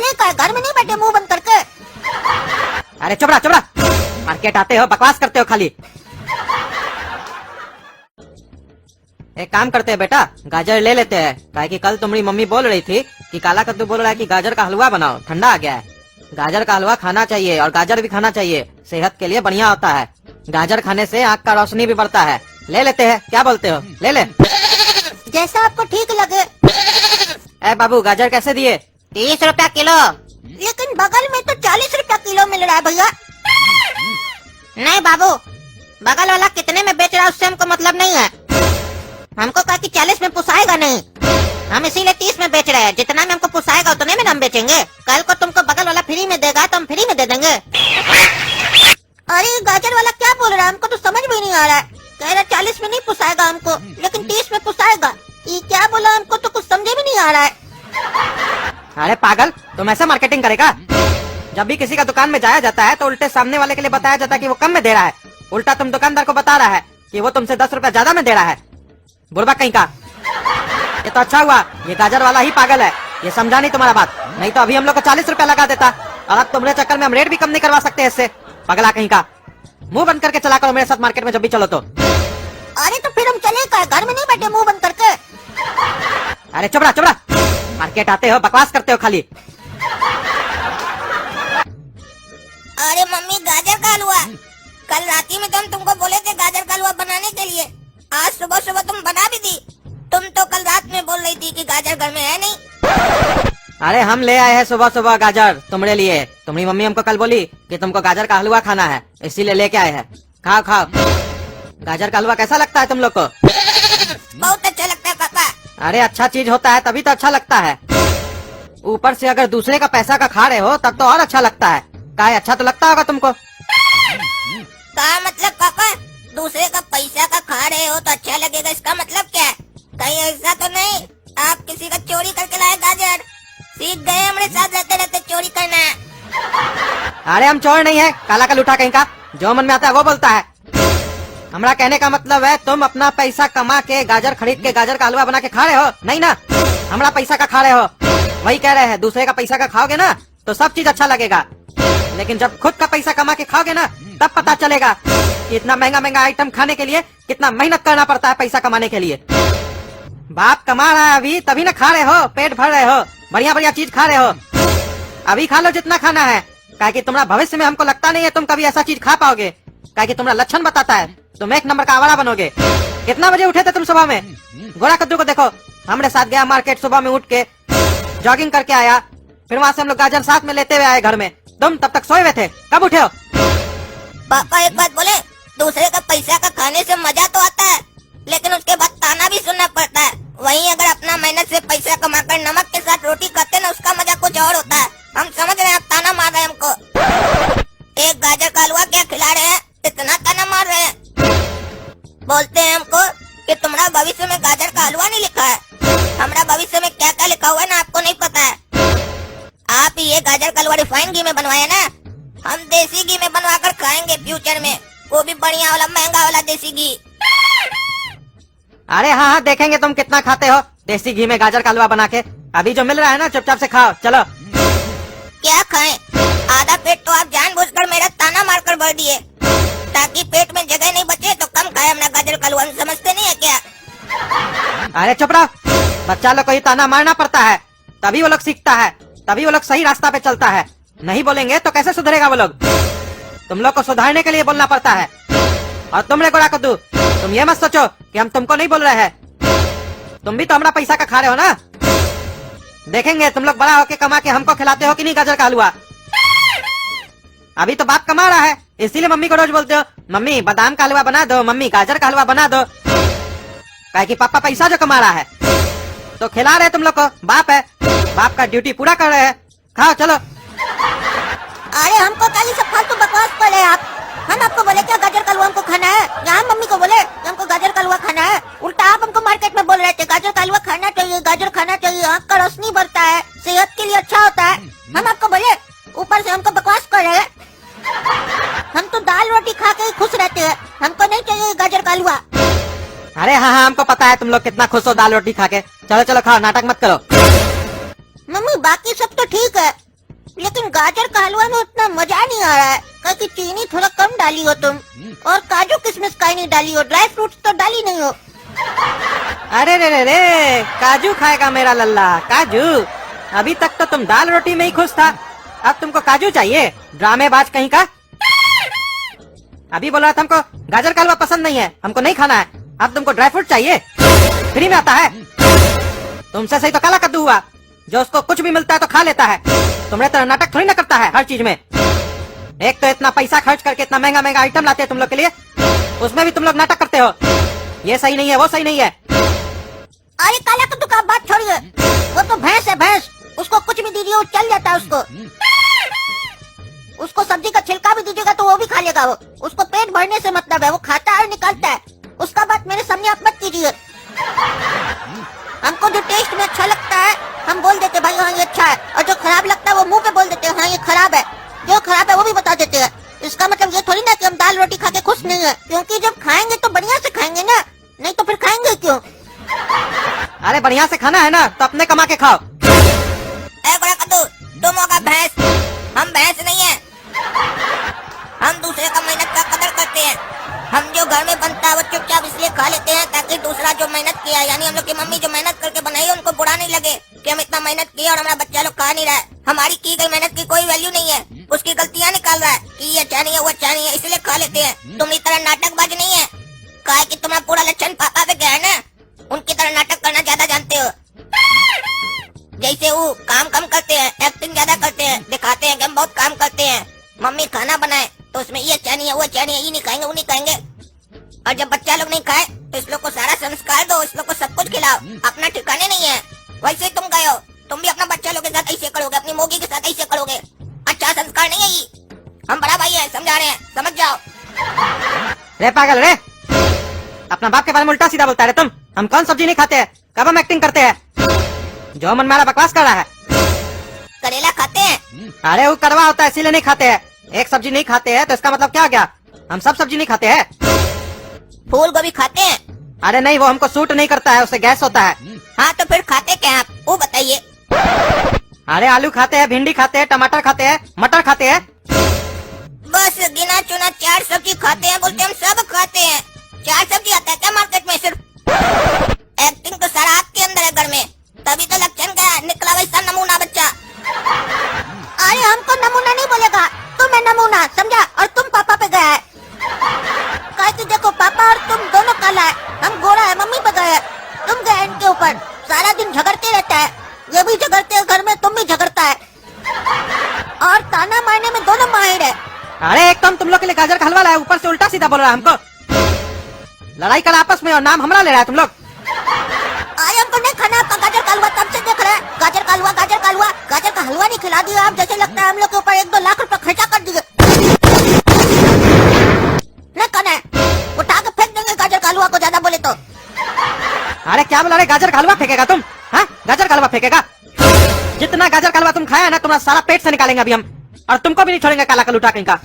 चले का घर में नहीं बैठे मुंह बंद करके। अरे चुप रहा, मार्केट आते हो बकवास करते हो खाली। एक काम करते हैं बेटा, गाजर ले लेते हैं, काहे कि कल तुम्हारी मम्मी बोल रही थी कि काला कद्दू बोल रहा है कि गाजर का हलवा बनाओ, ठंडा आ गया है। गाजर का हलवा खाना चाहिए और गाजर भी खाना चाहिए, सेहत के लिए बढ़िया होता है। गाजर खाने से आँख का रोशनी भी बढ़ता है। ले लेते हैं, क्या बोलते हो? ले ले। जैसा आपको ठीक लगे। ए बाबू, गाजर कैसे दिए? 30 रुपया किलो। लेकिन बगल में तो 40 रुपया किलो मिल रहा है भैया। नहीं बाबू, बगल वाला कितने में बेच रहा है उससे हमको मतलब नहीं है। हमको कहा कि 40 में पुसाएगा नहीं, हम इसीलिए 30 में बेच रहे हैं। जितना में हमको पुसाएगा उतने में हम बेचेंगे। कल को तुमको बगल वाला फ्री में देगा तो हम फ्री में दे देंगे। अरे गाजर वाला क्या बोल रहा है, हमको तो समझ में नहीं आ रहा है। कह रहा 40 में नहीं पुसाएगा हमको, लेकिन 30 में पुसाएगा। ये क्या बोला, हमको तो कुछ समझे भी नहीं आ रहा है। अरे पागल, तुम ऐसे मार्केटिंग करेगा? जब भी किसी का दुकान में जाया जाता है तो उल्टे सामने वाले के लिए बताया जाता है कि वो कम में दे रहा है। उल्टा तुम दुकानदार को बता रहा है कि वो तुमसे 10 रुपया ज्यादा में दे रहा है। बुरबा कहीं का। ये तो अच्छा हुआ, ये गाजर वाला ही पागल है, ये समझा नहीं तुम्हारा बात। नहीं तो अभी हम लोग को 40 रुपया लगा देता, और अब तुम्हारे चक्कर में हम रेट भी कम नहीं करवा सकते इससे। पगला कहीं का, मुंह बंद करके चला करो मेरे साथ मार्केट में जब भी चलो तो। अरे तो फिर हम चले का, घर में नहीं बैठे मुंह बंद करके। अरे चुप रहा, मार्केट आते हो बकवास करते हो खाली। अरे मम्मी, गाजर का हलवा। कल रात में तो हम तुमको बोले थे गाजर का हलवा बनाने के लिए। आज सुबह सुबह तुम बना भी दी। तुम तो कल रात में बोल रही थी कि गाजर घर में है नहीं। अरे हम ले आए हैं सुबह सुबह गाजर तुम्हारे लिए। तुम्हारी मम्मी हमको कल बोली कि तुमको गाजर का हलवा खाना है, इसीलिए लेके आए हैं। खाओ खाओ। गाजर का हलवा कैसा लगता है तुम लोग को? बहुत अच्छा लगता है पापा। अरे अच्छा चीज होता है तभी तो अच्छा लगता है। ऊपर से अगर दूसरे का पैसा का खा रहे हो तब तो और अच्छा लगता है। क्या अच्छा तो लगता होगा तुमको? क्या मतलब पापा? दूसरे का पैसा का खा रहे हो तो अच्छा लगेगा, इसका मतलब क्या है? कहीं ऐसा तो नहीं आप किसी का चोरी करके लाए गाजर? सीख गए हमारे साथ रहते रहते चोरी करना। अरे हम चोर नहीं है, काला का लूठा कहीं का, जो मन में आता है वो बोलता है। हमारा कहने का मतलब है तुम अपना पैसा कमा के गाजर खरीद के गाजर का हलवा बना के खा रहे हो, नहीं ना? हमारा पैसा का खा रहे हो, वही कह रहे हैं। दूसरे का पैसा का खाओगे ना तो सब चीज अच्छा लगेगा, लेकिन जब खुद का पैसा कमा के खाओगे ना तब पता चलेगा कि इतना महंगा महंगा आइटम खाने के लिए कितना मेहनत करना पड़ता है पैसा कमाने के लिए। बाप कमा रहा है अभी तभी ना खा रहे हो, पेट भर रहे हो, बढ़िया बढ़िया चीज खा रहे हो। अभी खा लो जितना खाना है, काहे कि तुम्हारा भविष्य में हमको लगता नहीं है तुम कभी ऐसा चीज खा पाओगे। काहे कि तुम्हारा लक्षण बताता है तुम 1 नंबर का आवारा बनोगे। कितना बजे उठे थे तुम सुबह में? गोरा कद्दू को देखो, हमारे साथ गया मार्केट, सुबह में उठ के जॉगिंग करके आया, फिर वहाँ से हम लोग गाजर साथ में लेते हुए आए घर में। तुम तब तक सोए हुए थे, कब उठे हो? पापा एक बात बोले, दूसरे का पैसा का खाने से मजा तो आता है, लेकिन उसके बाद ताना भी सुनना पड़ता है। वहीं अगर अपना मेहनत से पैसा कमाकर नमक के साथ रोटी खाते ना, उसका मजा कुछ और होता है। हम समझ रहे हैं आप ताना मार रहे हैं हमको। एक गाजर का हलवा क्या खिला रहे हैं, इतना ताना मार रहे हैं। बोलते हैं हमको कि तुम्हारा भविष्य में गाजर का हलवा नहीं लिखा है। हमारा भविष्य में क्या क्या लिखा हुआ है ना आपको नहीं पता है। आप ये गाजर का हलवा रिफाइंड घी में बनवाए ना, हम देसी घी में बनवा कर खाएंगे फ्यूचर में, वो भी बढ़िया वाला महंगा वाला देसी घी। अरे हाँ, देखेंगे तुम कितना खाते हो देसी घी में गाजर का हलवा बना के। अभी जो मिल रहा है ना चुपचाप से खाओ, चलो। क्या खाएं? आधा पेट तो आप जानबूझकर मेरा ताना मारकर भर दिए ताकि पेट में जगह नहीं बचे तो कम खाए अपना गाजर का हलवा, समझते नहीं है क्या? अरे चुप रहो, बच्चा लोग को ही ताना मारना पड़ता है, तभी वो लोग सीखता है, तभी वो लोग सही रास्ता पे चलता है। नहीं बोलेंगे तो कैसे सुधरेगा वो लोग? तुम लोग को सुधारने के लिए बोलना पड़ता है। और तुम रे गोरा कद्दू, तुम ये मत सोचो कि हम तुमको नहीं बोल रहे हैं, तुम भी तो हमारा पैसा का खा रहे हो ना। देखेंगे तुम लोग बड़ा होके कमा के हमको खिलाते हो कि नहीं गाजर का हलवा। अभी तो बाप कमा रहा है, इसीलिए मम्मी को रोज बोलते हो मम्मी बादाम का हलवा बना दो, मम्मी गाजर का हलवा बना दो। काहे कि पापा पैसा जो कमा रहा है तो खिला रहे तुम लोग को, बाप है, बाप का ड्यूटी पूरा कर रहे हैं। खाओ चलो। अरे हमको क्या ये सब फालतू बकवास कर रहे हैं आप? हम आपको बोले क्या गाजर का हलवा हमको खाना है? यहाँ मम्मी को बोले हमको गाजर का हलवा खाना है, उल्टा आप हमको मार्केट में बोल रहे थे गाजर का हलवा खाना चाहिए, गाजर खाना चाहिए, आँख का रोशनी बढ़ता है, सेहत के लिए अच्छा होता है। हम आपको बोले, ऊपर से हमको बकवास कर रहे हैं। हम तो दाल रोटी खा के ही खुश रहते हैं, हमको नहीं चाहिए गाजर का हलवा। अरे हाँ हाँ, हमको पता है तुम लोग कितना खुश हो दाल रोटी खा के। चलो चलो खाओ, नाटक मत करो। मम्मी बाकी सब तो ठीक है, गाजर का हलवा में उतना मजा नहीं आ रहा है, क्योंकि चीनी थोड़ा कम डाली हो तुम, और काजू किशमिश का ही नहीं डाली हो, ड्राई फ्रूट्स तो डाली नहीं हो। अरे रे रे रे, काजू खाएगा मेरा लल्ला, काजू। अभी तक तो तुम दाल रोटी में ही खुश था, अब तुमको काजू चाहिए? ड्रामेबाज कहीं का। अभी बोल रहा था हमको गाजर का हलवा पसंद नहीं है, हमको नहीं खाना है, अब तुमको ड्राई फ्रूट चाहिए? फ्री में आता है? तुमसे सही तो काला कद्दू हुआ, जो उसको कुछ भी मिलता है तो खा लेता है। तुम्हारे तरह नाटक थोड़ी ना करता है हर चीज में। एक तो इतना पैसा खर्च करके इतना महंगा महंगा आइटम लाते हैं तुम लोग के लिए, उसमें भी तुम लोग नाटक करते हो। ये सही नहीं है, वो सही नहीं है। अरे काला कद्दू का बात छोड़िए, वो तो भैंस है भैंस, उसको कुछ भी दीजिए वो चल जाता है। उसको सब्जी का छिलका भी दीजिएगा तो वो भी खा लेगा। वो उसको पेट भरने से मतलब है, वो खाता है और निकालता है। उसका बात मेरे सामने आप मत कीजिए। हमको जो टेस्ट में अच्छा लगता है हम बोल देते भाई हाँ ये अच्छा है, और जो खराब लगता है वो मुंह पे बोल देते हैं हाँ ये खराब है। जो खराब है वो भी बता देते हैं। इसका मतलब ये थोड़ी ना कि हम दाल रोटी खा के खुश नहीं है, क्योंकि जब खाएंगे तो बढ़िया से खाएंगे ना, नहीं तो फिर खाएंगे क्यों? अरे बढ़िया से खाना है ना तो अपने कमा के खाओ। ए बड़ा कद्दू, तुम होगा भैंस, हम भैंस नहीं है। हम दूसरे का मेहनत का कदर करते हैं। हम जो घर में बनता है वो चुपचाप इसलिए खा लेते हैं ताकि दूसरा जो मेहनत किया, यानी हम लोग की मम्मी जो मेहनत करके बनाई है, उनको बुरा नहीं लगे कि हम इतना मेहनत किया और हमारा बच्चा लोग खा नहीं रहा है। हमारी की गई मेहनत की कोई वैल्यू नहीं है, उसकी गलतियाँ निकाल रहा है कि ये अच्छा नहीं है वो अच्छा नहीं है, इसलिए खा लेते हैं। तुम इस तरह नाटकबाज नहीं है, कहा कि तुम्हारा पूरा लक्षण पापा पे गया है ना, उनकी तरह नाटक करना ज्यादा जानते हो। जैसे वो काम कम करते हैं, एक्टिंग ज्यादा करते हैं, दिखाते हैं कि हम बहुत काम करते हैं। मम्मी खाना बनाए तो उसमें ये अच्छा नहीं है वो अच्छा नहीं है, ये नहीं खाएंगे वो नहीं खाएंगे, और जब बच्चा लोग नहीं खाए तो इस लोग को सारा संस्कार दो, इस लोग को सब कुछ खिलाओ। अपना ठिकाने नहीं है, वैसे तुम गए हो, तुम भी अपना बच्चा लोग के साथ ऐसे करोगे, अपनी मोगी के साथ ऐसे करोगे। अच्छा संस्कार नहीं है ये। हम बड़ा भाई है, समझा रहे हैं, समझ जाओ। रे पागल रे, अपना बाप के बारे में उल्टा सीधा बोलता है तुम। हम कौन सब्जी नहीं खाते हैं, कब हम एक्टिंग करते हैं? जो मन में आ रहा बकवास कर रहा है। करेला खाते हैं? अरे वो कड़वा होता है इसीलिए नहीं खाते हैं। एक सब्जी नहीं खाते हैं तो इसका मतलब क्या हो गया? हम सब सब्जी नहीं खाते हैं। फूल गोभी खाते हैं? अरे नहीं, वो हमको सूट नहीं करता है, उससे गैस होता है। हाँ तो फिर खाते क्या आप, वो बताइए। अरे आलू खाते हैं, भिंडी खाते हैं, टमाटर खाते हैं, मटर खाते हैं। बस गिना चुना 4 सब्जी खाते हैं, बोलते हम सब खाते हैं। 4 सब्जी आता है क्या मार्केट में सिर्फ? एक्टिंग तो सारा आपके अंदर है घर में, तभी तो लक्षण का निकला वैसा नमूना बच्चा। अरे हमको नमूना नहीं बोलेगा, तुम है नमूना, समझा? और तुम पापा पे गया है, कहे कि देखो पापा और तुम दोनों काला है, हम गोरा है, मम्मी पे गए, तुम गए इनके ऊपर। सारा दिन झगड़ते रहता है, ये भी झगड़ते हैं घर में, तुम भी झगड़ता है, और ताना मारने में दोनों माहिर है। अरे एक तुम लोग के लिए गाजर का हलवा लाया, ऊपर से उल्टा सीधा बोल रहा है हमको। लड़ाई कर आपस में और नाम हमारा ले रहा है तुम लोग। आज हमको नहीं खाना आपका गाजर का हलवा, तब से देख रहे हैं गाजर का हलवा, गाजर का हलवा। गाजर का हलवा नहीं खिला दिया आप, जैसे लगता है हम लोग के ऊपर 1-2 लाख रुपए खर्चा कर दिए। नहीं खाना है, उठा के फेंक देंगे गाजर का हलवा को ज्यादा बोले तो। अरे क्या बोला रे, गाजर का हलवा फेंकेगा तुम? हाँ गाजर का हलवा फेंकेगा? जितना गाजर का हलवा तुम खाया है ना, तुम्हारा सारा पेट से निकालेंगे अभी हम, और तुमको भी नहीं छोड़ेंगे काला कलूटा कहीं का।